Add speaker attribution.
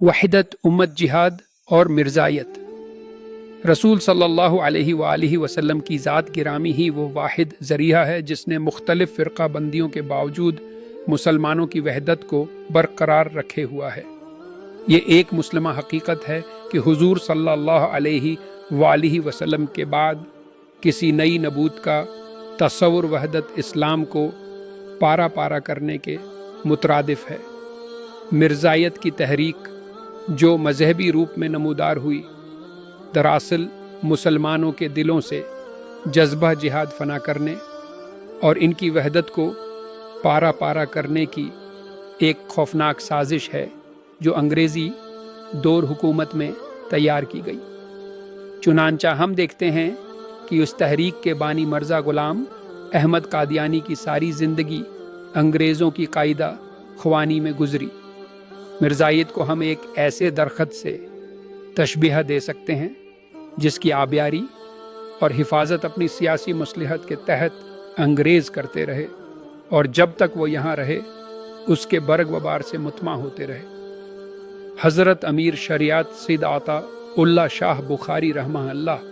Speaker 1: वहदत उम्मत जिहाद और मिर्ज़ायत। रसूल सल्लल्लाहु अलैहि वआलिहि वसल्लम की ज़ात गिरामी ही वो वाहिद ज़रिया है जिसने मुख्तलिफ़ फ़िरक़ा बंदियों के बावजूद मुसलमानों की वहदत को बरकरार रखे हुआ है। ये एक मुस्लिमा हकीकत है कि हुज़ूर सल्लल्लाहु अलैहि वआलिहि वसल्लम के बाद किसी नई नबूत का तस्वुर वहदत इस्लाम को पारा पारा करने के मुतरादिफ है। मिर्ज़ायत की तहरीक जो मजहबी रूप में नमूदार हुई, दरअसल मुसलमानों के दिलों से जज्बा जिहाद फना करने और इनकी वहदत को पारा पारा करने की एक खौफनाक साजिश है जो अंग्रेज़ी दौर हुकूमत में तैयार की गई। चुनांचा हम देखते हैं कि उस तहरीक के बानी मर्ज़ा ग़ुलाम अहमद कादियानी की सारी ज़िंदगी अंग्रेज़ों की कायदा ख़वानी में गुज़री। मिर्ज़ायत को हम एक ऐसे दरख़त से तशबीह दे सकते हैं जिसकी आबियारी और हिफाजत अपनी सियासी मसलहत के तहत अंग्रेज़ करते रहे और जब तक वो यहाँ रहे उसके बर्ग वबार से मुतमा होते रहे। हज़रत अमीर शरियात सैयद आता उल्ला शाह बुखारी रहमहुल्लाह